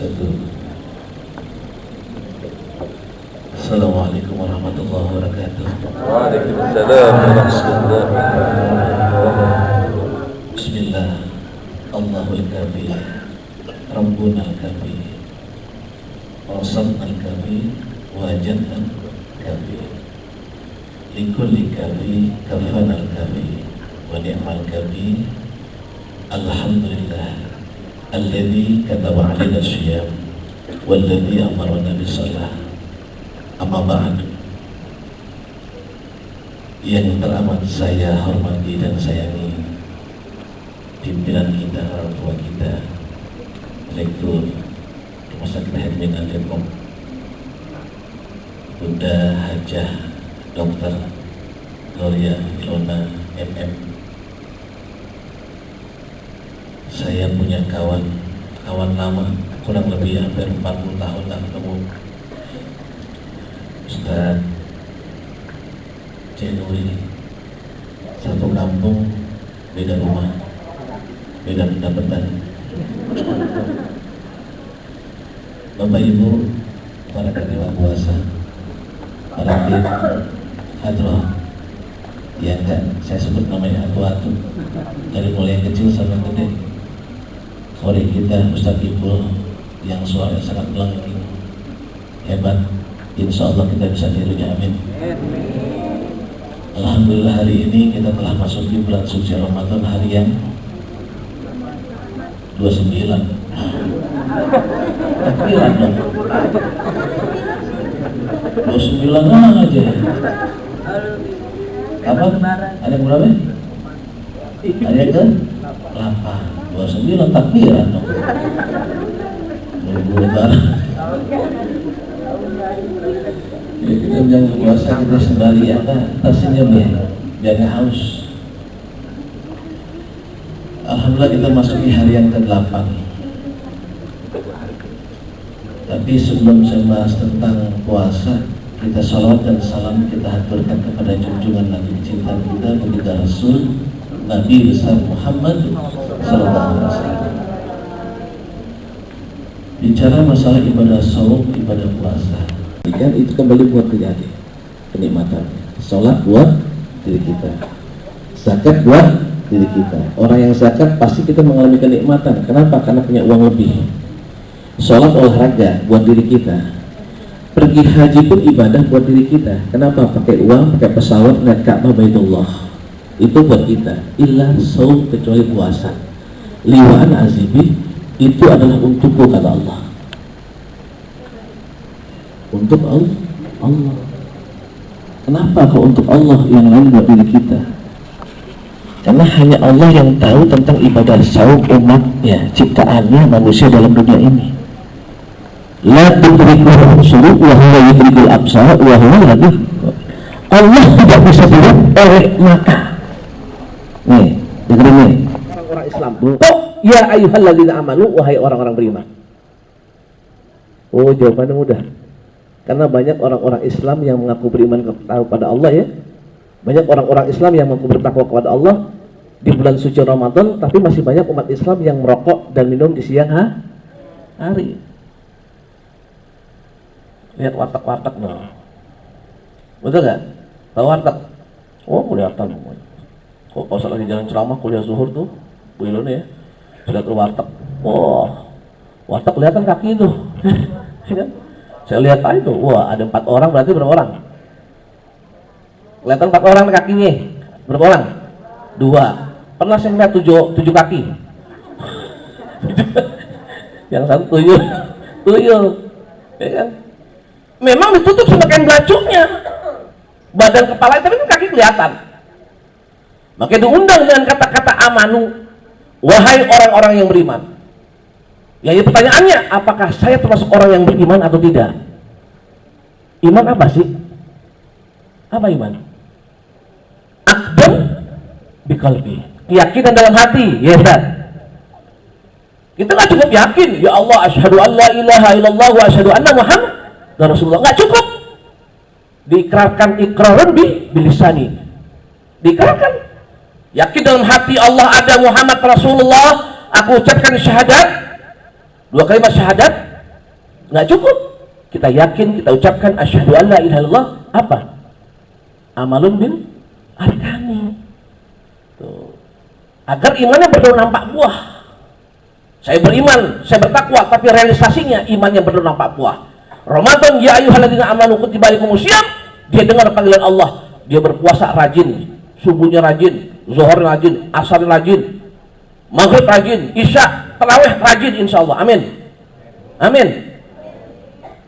Satu. Assalamualaikum warahmatullahi wabarakatuh. Waalaikumsalam warahmatullahi wabarakatuh. Bismillah. Allahul kabir, Rabbunal kabir, Rasulnal kabir, Wajadnal kabir, Likulli kabir, Kafanal kabir, Wa ni'mal kabir. Alhamdulillah alladzi kataba 'alaina syiyam walladzi amarna bis-shalah. Amma ba'du. Yang teramat saya hormati dan sayangi pimpinan kita, orang tua kita, Rektor Rumah Sakit Hermina Depok, Bunda Hajah Dr. Gloria Ilona MM. Saya punya kawan lama, kurang lebih hampir 40 tahun lah ketemu. Ustaz Jenuri, satu kampung, beda rumah, beda pendapatan. Bapak Ibu, para ketua puasa, para tim hadroh, ya kan, saya sebut namanya atu-atu, dari mulai yang kecil sampai gede. Kori kita Ustaz Ibu yang suaranya sangat melengking, hebat. Insya Allah kita bisa tirunya, amin. Alhamdulillah hari ini kita telah masuk di bulan suci Ramadan, hari yang 29. Takbiran dong. 29 aja. Apa? Ada yang berapa? Ada yang ke 8. 29 takbiran dong. Lebaran. Ya, kita jangan puasa kita sembari kita senyum ya, jangan haus. Alhamdulillah kita masuk di hari yang ke-8. Tapi sebelum saya bahas tentang puasa, kita salawat dan salam kita haturkan kepada junjungan Nabi cinta kita, baginda Rasul Nabi besar Muhammad sallallahu alaihi wasallam. Bicara masalah ibadah saum, ibadah puasa, kan itu kembali buat diri kita, kenikmatan. Sholat buat diri kita, zakat buat diri kita. Orang yang zakat pasti kita mengalami kenikmatan. Kenapa? Karena punya uang lebih. Sholat olahraga buat diri kita. Pergi haji pun ibadah buat diri kita. Kenapa? Pakai uang, pakai pesawat, naik Ka'bah Baitullah. Itu buat kita. Illa saum, kecuali puasa. Liwa'an azibi, itu adalah untukku, kata Allah. Untuk Allah. Kenapa kok untuk Allah, yang lain buat diri kita? Karena hanya Allah yang tahu tentang ibadah saum umatnya, ciptaannya, manusia dalam dunia ini. La tudrikuhu al-absar wa huwa yudrikul absar wa huwa latif. Allah tidak bisa dilihat oleh mata. Nih, dengerin nih. Orang Islam. Oh, ya ayyuhalladzina amanu, wahai orang-orang beriman. Oh, jawabannya mudah. Karena banyak orang-orang Islam yang mengaku beriman kepada Allah ya. Banyak orang-orang Islam yang mengaku bertakwa kepada Allah di bulan suci Ramadan, tapi masih banyak umat Islam yang merokok dan minum di siang hari. Lihat warteg-warteg nah. Betul gak? Tahu warteg? Oh, kelihatan. Kok pas lagi jalan ceramah kuliah zuhur tuh, Bu Ilona ya. Sudah ke warteg. Wah, warteg kelihatan kaki itu. Saya lihat aja tuh, wah ada 4 orang, berarti berapa orang? Kelihatan 4 orang kakinya, berapa orang? 2. Pernah saya lihat 7 kaki. Yang satu tuyul, ya kan? Memang ditutup sama kain belacungnya, badan kepala, tapi kan kaki kelihatan. Makanya diundang dengan kata-kata amanu, wahai orang-orang yang beriman. Ya, pertanyaannya, apakah saya termasuk orang yang beriman atau tidak? Iman apa sih? Apa iman? Aqdun biqalbi, keyakinan dalam hati, ya Ustaz. Kita nggak cukup yakin, ya Allah, asyhadu an la ilaha illallah wa asyhadu anna Muhammadar Rasulullah. Nggak cukup. Diikrarkan iqraran bilisani. Diikrarkan. Yakin dalam hati Allah ada, Muhammad Rasulullah. Aku ucapkan syahadat, 2 kalimat syahadat, Nggak cukup. Kita yakin, kita ucapkan asyhadu an la ilaha illallah, apa? Amalun bil arkani. Tuh. Agar imannya betul nampak buah. Saya beriman, saya bertakwa, tapi realisasinya imannya betul nampak buah. Ramadan, ya ayyuhalladzina amanu kutiba alaikumusiyam, dia dengar panggilan Allah, dia berpuasa rajin, subuhnya rajin, zuhur rajin, asar rajin, maghrib rajin, isya, tarawih rajin, insya Allah. Amin. Amin.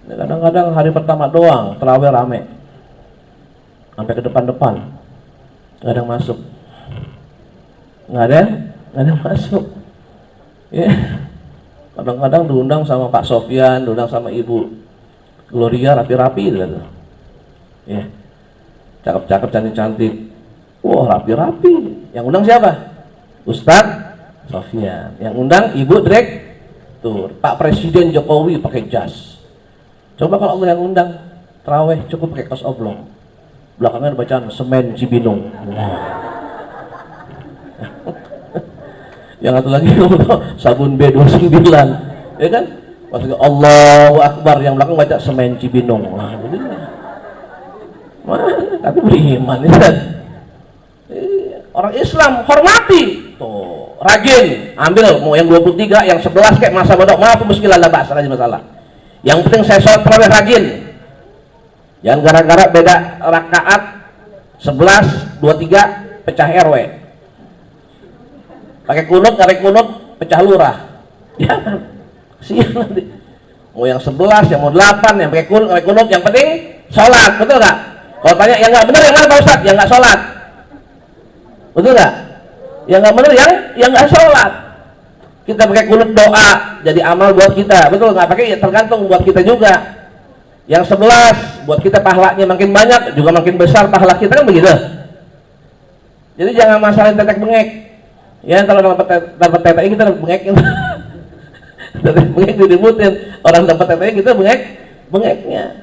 Kadang-kadang hari pertama doang tarawih rame, sampai ke depan-depan, nggak ada yang masuk, nggak ada yang masuk. Ya. Kadang-kadang diundang sama Pak Sofyan, diundang sama Ibu Gloria, rapi-rapi gitu. Ya. Cakep-cakep, cantik-cantik. Wah, rapi-rapi. Yang undang siapa? Ustadz Sofyan. Yang undang Ibu Direktur. Pak Presiden Jokowi pakai jas. Coba kalau Allah yang undang tarawih cukup pakai kaos oblong. Belakangnya bacaan semen Cibinong. Yang satu lagi sabun B29, ya kan? Maksudnya Allahu Akbar, yang belakang baca semen Cibinong. Wah, begini. Mana? Tapi beriman, ya kan? Orang Islam hormati, tuh, rajin, ambil mau yang 23, yang 11 kayak masa bodoh, maaf bismillah bahasa aja masalah. Yang penting saya sholat tarawih rajin. Jangan gara-gara beda rakaat 11, 23 pecah RW. Pakai kunut, pecah lurah. Ya kan? Siap nanti. Mau yang 11, yang mau 8, yang pakai kunut, yang penting sholat, betul nggak? Kalau tanya yang nggak benar yang mana Pak Ustaz? Yang nggak sholat, betul nggak? Yang nggak benar yang nggak sholat. Kita pakai kunut doa, jadi amal buat kita, betul nggak? Pakai ya tergantung buat kita juga. Yang 11 buat kita pahalanya makin banyak, juga makin besar pahala kita, kan begitu. Jadi jangan masalah tetek bengek. Ya kalau dapat TTI kita bengek, bengek diributin. Orang dapat TTI kita bengeknya.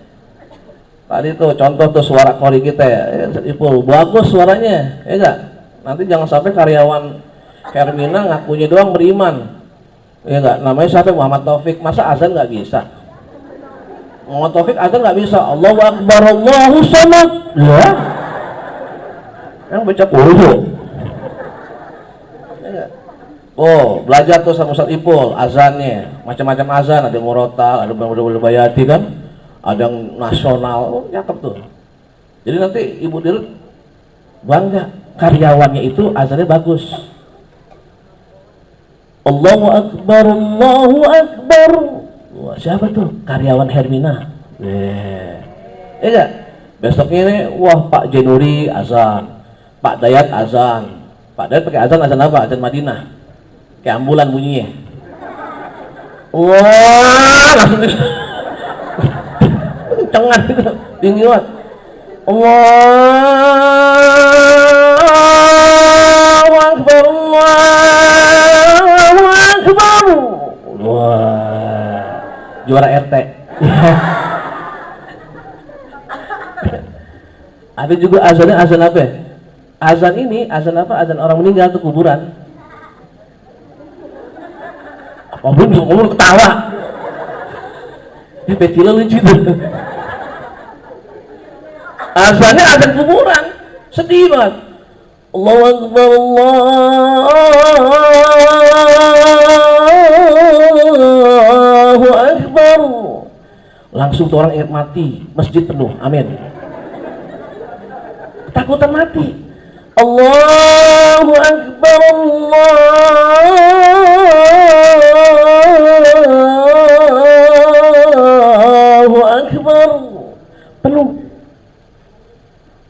Tadi tuh contoh tuh suara kori kita ya, Ipul bagus suaranya, ya enggak? Nanti jangan sampai karyawan Hermina ngakunya doang beriman, ya enggak? Namanya siapa? Muhammad Taufik, masa azan nggak bisa? Muhammad Taufik azan nggak bisa. Allahu Akbar, Allahu Samad, ya? Yang baca kudu. Oh, belajar tuh sama Ustaz Ipul azannya, macam-macam azan, ada murotal, ada bayati kan, ada yang nasional, oh, cakep tuh. Jadi nanti Ibu Dirut bangga, karyawannya itu azannya bagus. Allahu Akbar, Allahu Akbar. Wah, siapa tuh? Karyawan Hermina. Enggak? Besoknya ini, wah Pak Jenuri azan, Pak Dayat azan. Pak Dayat pakai azan apa? Azan Madinah. Kayak ambulan bunyinya. Wah, langsung kencengan gitu, tinggi banget. Allahu Akbar, Allahu Akbar. Wah, juara RT. Ada juga azannya azan apa? Azan ini azan apa? Azan orang meninggal tuh kuburan. Oh, belum ngomong ketawa. Ini pecila lucu tuh. Azannya azan kuburan, sedih banget. Allahu Akbar, Allahu Akbar. Langsung tuh orang ingat mati, masjid penuh. Amin. Ketakutan mati. Allahu Akbar, Allahu Akbar. Penuh.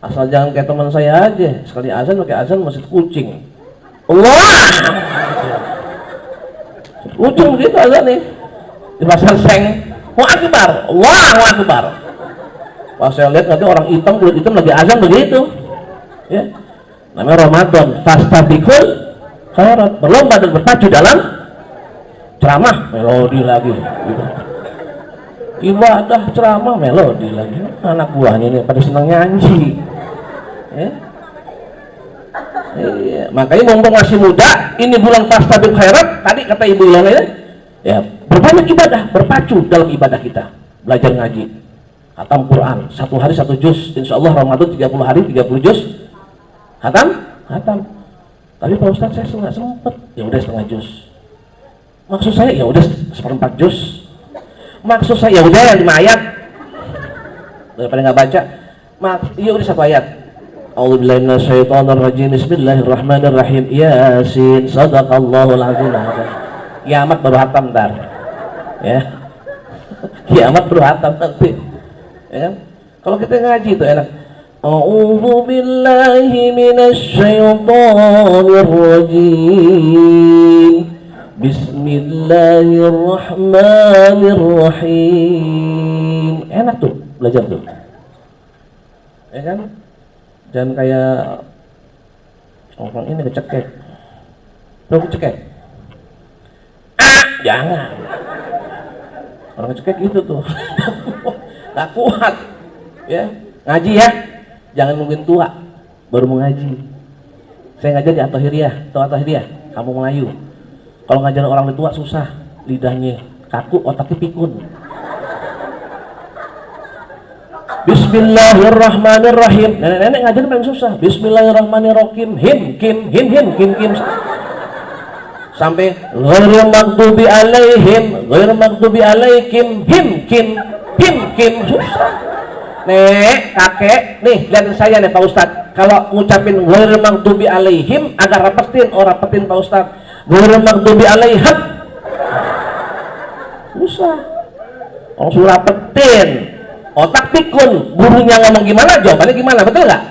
Asal jangan kayak teman saya aja, sekali azan pakai azan masjid kucing. Allah. Kucing gitu azan nih. Di pasar Seng. Allahu Akbar, Allahu Akbar. Pas saya lihat nanti orang hitam, kulit hitam lagi azan begitu. Ya. Namanya Ramadan, fastabiqul khairat, berlomba dan berpacu dalam ceramah, melodi lagi gitu. Ibadah ceramah melodi lagi. Anak buahnya ini pada senang nyanyi ya. Makanya mumpung masih muda, ini bulan fastabiqul khairat, tadi kata ibu yang lain ya, berbanyak ibadah, berpacu dalam ibadah kita. Belajar ngaji, khatam Quran, 1 hari 1 juz, insya Allah Ramadan 30 hari 30 juz, khatam. Tapi Pak Ustadz saya nggak sempet, ya udah setengah juz. Maksud saya ya udah 1/4 juz. Maksud saya ya udah 5 ayat. Daripada nggak baca, iya udah 1 ayat. A'udzubillahi minasyaitonirrajim. Bismillahirrahmanirrahim. Yasin. Shadaqallahul azim. Kiamat baru hatam ntar. Ya. Kiamat baru hatam nanti. Ya kan? Kalau kita ngaji itu enak. A'udzubillahi minasyaitonirrajim. Bismillahirrahmanirrahim. Enak tuh belajar tuh. Ya kan? Dan kayak orang ini kecekek. Tuh kecekek. Jangan. Orang kecekek gitu tuh. Gak kuat. Ya, ngaji ya. Jangan nungguin tua baru mau ngaji. Saya ngajar di At-Tahiriyah, tahu At-Tahiriyah? Kampung Melayu. Kalau ngajar orang tua susah, lidahnya kaku, otaknya pikun. Bismillahirrahmanirrahim. Nenek-nenek ngajar paling susah. Bismillahirrahmanirrahim. Kim. Sampai ghairil maghdubi alaihim, ghairil maghdubi alaikum, kim. Susah. Nek, kakek, nih lihatin saya nih Pak Ustadz. Kalau ngucapin ghairil maghdubi alaihim agak rapetin, rapetin Pak Ustadz. Ghairil maghdubi alaihim. Susah. Langsung rapetin. Otak pikun, gurunya ngomong gimana, jawabannya gimana, betul nggak?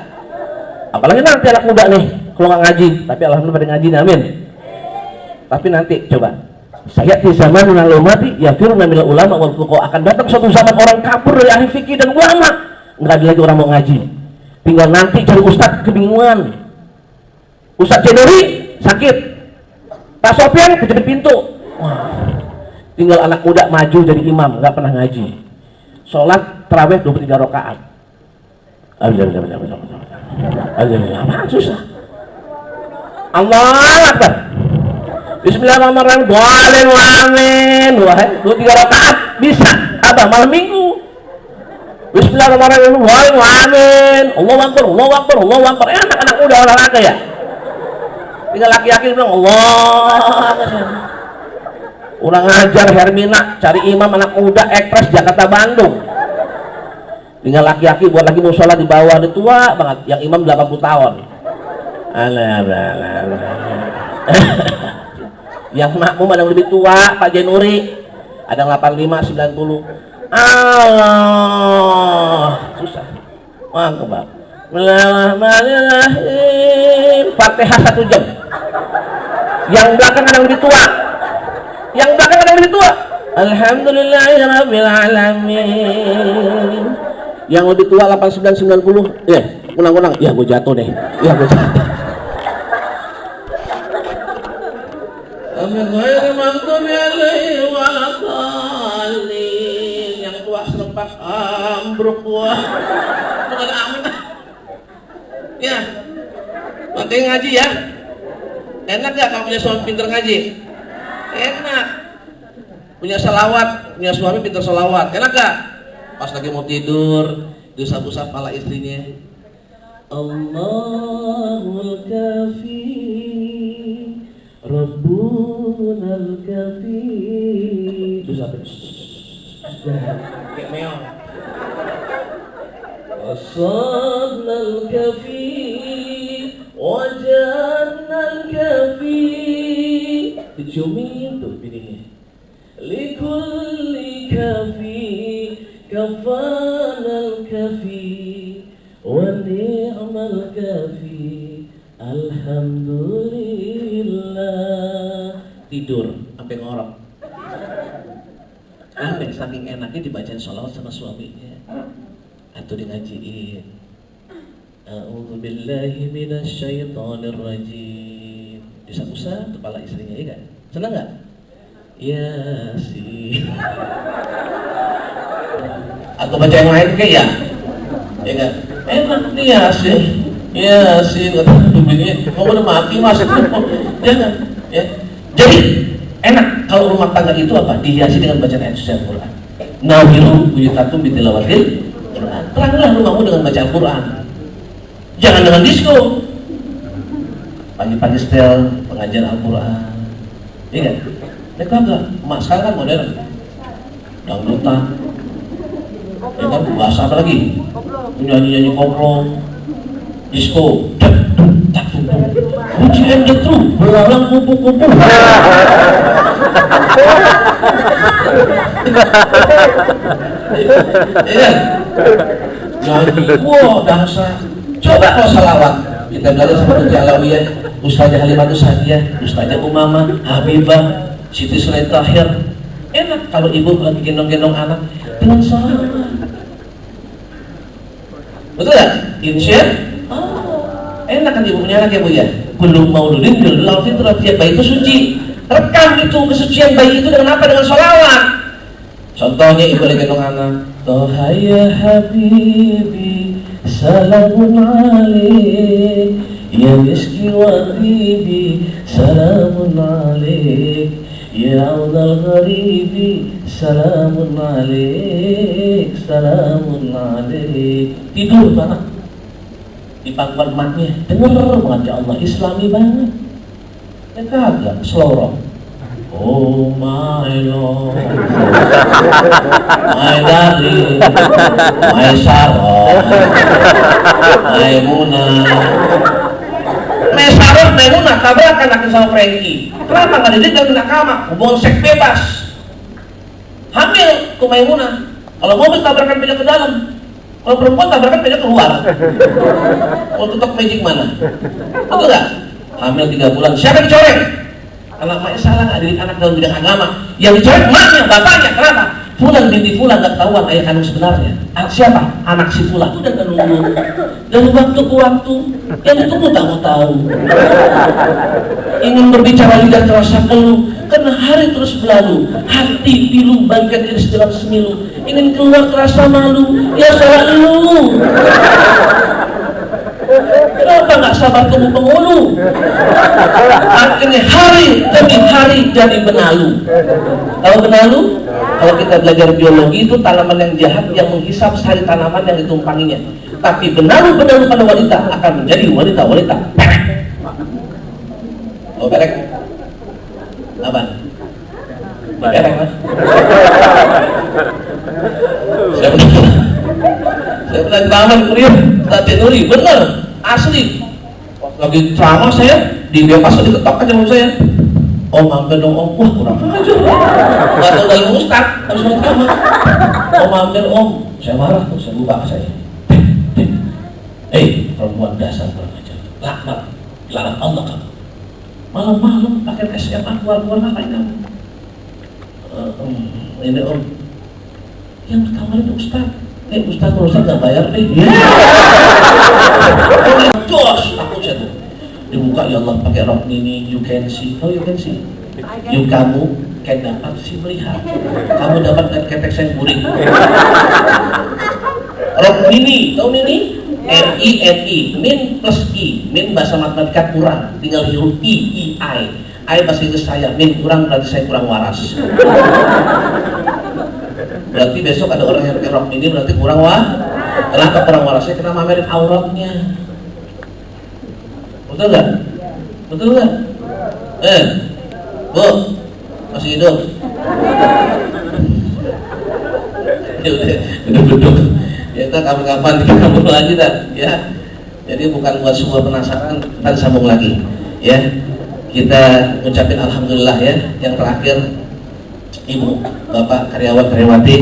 Apalagi nanti anak muda nih, kalau nggak ngaji, tapi alhamdulillah pada ngaji, amin. Tapi nanti coba, saya di zaman mati, ya firman minal ulama wal fuqaha, akan datang suatu zaman orang kabur dari ahli fikih dan ulama, nggak ada lagi orang mau ngaji, tinggal nanti cari ustadz kebingungan, Ustadz Cedori sakit, Pak Sofyan kejepit pintu, wah, tinggal anak muda maju jadi imam, nggak pernah ngaji, sholat tarawih 23 rakaat. Apaan susah? Allahu Akbar. Bismillahirrahmanirrahim. Boleh amin. Wah, 23 rakaat bisa. Apa malam minggu? Bismillahirrahmanirrahim. Boleh amin. Allahu Akbar, Allahu Akbar, Allahu Akbar. Anak-anak muda olahraga ya. Tinggal laki-laki bilang Allah. Ulang ngajar Hermina, cari imam anak muda ekspres Jakarta Bandung. Tinggal laki-laki buat lagi musola di bawah, ini tua banget, yang imam 80 tahun. Yang makmum ada yang lebih tua, Pak Jenuri, ada yang 85, 90. Allah, susah. Mantap, Pak. Bismillahirrahmanirrahim. Fatihah 1 jam. Yang belakang ada yang lebih tua. Yang belakang ada yang lebih tua. Alhamdulillahirabbil alamin. Yang lebih tua 89 90. Ulang-ulang. Ya gue jatuh deh. Ya gue jatuh. Yang tua serempak ambruk gua. Bukan amin. Ya. Pakai ngaji ya. Enak gak kamu punya suami pintar ngaji? Enak. Punya salawat, punya suami pintar salawat. Enak gak? Pas lagi mau tidur, diusap-usap kepala istrinya. Allahul kafi, Rabbunal kafi. Diusapin. Kayak meong. Wasadnal kafi, wajannal kafi. Diciumin tuh bininya. Likulli kafi kafanal kafi wa ni'mal kafi alhamdulillah. Tidur sampai ngorok. Aneh saking enaknya dibacain sholawat sama suaminya atau di ngajiin. A'udzubillahi minasyaitonirrajim. Usap-usap kepala istrinya, ya kan? Senang nggak? Yasin. Atau baca yang lain kayak ya? Ya kan? Enak nih Yasin. Yasin kata ibunya, kamu udah mati mas. Jangan. Ya. Jadi Enak kalau rumah tangga itu apa? Dihiasi dengan bacaan ayat suci Al-Quran. Nawiru buyutakum bitilawatil Quran. Teranglah rumahmu dengan baca Al-Quran. Jangan dengan disco. Pagi-pagi setel pengajian Al-Quran. Iya kan? Ini kagak. Emak sekarang kan modern. Dangdutan. Ya kan? Bahasa apa lagi? Nyanyi-nyanyi koplo. Disco. Ujian gitu. Belalang kupu-kupu. Iya. Nyanyi. Wow, dahsyat. Coba kalau salawat. Kita belajar sama Tuti Alawiyah, Ustazah Halimatus Sa'diyah, Ustazah Umamah, Habibah, Siti Sulaiman Tahir. Enak kalau ibu lagi gendong-gendong anak dengan salawat. Betul gak? Insya enak kan ibu punya anak ya bu ya? Belum mauludin, belum fitrah, tiap bayi itu suci. Rekam itu kesucian bayi itu dengan apa? Dengan sholawat. Contohnya ibu lagi gendong anak, Toha ya Habibi, salamun alaik, ya miski wa bibi, salamun alaik, ya awdal gharibi, salamun alaik, salamun alaik. Tidur anak di pangkuan emaknya, denger banget ya Allah, Islami banget. Ya kagak, selorong. Oh my Lord, my darling, my Sarah, my Muna. Sarah, my Muna tabrakan laki sama Frankie. Kenapa nggak dididik dan nakama? Hubungan seks bebas. Hamil ke Maimunah. Kalau mobil tabrakan pindah ke dalam. Kalau perempuan tabrakan pindah keluar. Kalau tutup magic mana? Betul nggak? Hamil 3 bulan. Siapa yang dicoreng? Kalau emak salah nggak didik anak dalam bidang agama. Yang dicoreng emaknya, bapaknya. Kenapa? Fulan binti Fulan nggak ketahuan ayah kandung sebenarnya. Siapa? Anak si Fulan. Itu udah nunggu. Dari waktu ke waktu. Yang ditunggu tak mau tahu. Ingin berbicara lidah terasa keluh. Karena hari terus berlalu. Hati pilu bagian iris dalam semilu. Ingin keluar terasa malu. Ya salah lu. Kenapa nggak sabar tunggu penghulu? Akhirnya hari demi hari jadi benalu. Tahu benalu? Kalau kita belajar biologi itu tanaman yang jahat yang menghisap sari tanaman yang ditumpanginya. Tapi benalu-benalu pada wanita akan menjadi wanita-wanita perek. Oh perek? Apa? Perek mas? Saya pernah ceramah kuliah Tati Nuri, bener, asli. Lagi ceramah saya di bebas diketok aja sama saya. Om mampir dong om, wah kurang aja. Gak tau dari ustad, harus ceramah. Om mampir om, saya marah tuh, saya buka saya. Perempuan dasar kurang aja. Laknat, laknat Allah kamu. Malam-malam pakai SMA keluar-keluar ngapain kamu? Ini om, yang kamar itu ustad. Ustaz nggak bayar deh. Jos, aku jatuh. Dibuka ya Allah pakai rok mini, you can see. Oh you can see. You kamu kan dapat si melihat. Kamu dapat ketek saya kuring. Rok mini, tahu mini? R-I-N-I, min plus I. Min bahasa matematika kurang, tinggal huruf I. I bahasa Inggris saya, min kurang berarti saya kurang waras. Berarti besok ada orang yang pakai rok ini berarti kurang kenapa kurang warasnya? Kena mamerin auratnya. Betul nggak? Betul nggak? Bu, masih hidup? Udah duduk. Ya kita kapan-kapan kita sambung lagi dah, ya. Jadi bukan buat sebuah penasaran, kita sambung lagi, ya. Kita ucapin alhamdulillah ya. Yang terakhir, Ibu, Bapak, karyawan-karyawati,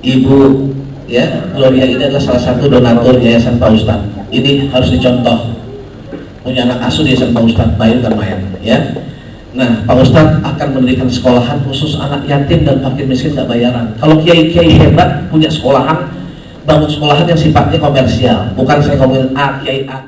Ibu ya, Gloria ini adalah salah satu donatur Yayasan Pak Ustadz. Ini harus dicontoh. Punya anak asuh di Yayasan Pak Ustadz, bayar dan main ya. Nah, Pak Ustadz akan mendirikan sekolahan khusus anak yatim dan fakir miskin gak bayaran. Kalau kiai-kiai hebat punya sekolahan, bangun sekolahan yang sifatnya komersial. Bukan saya ngomongin kiai A.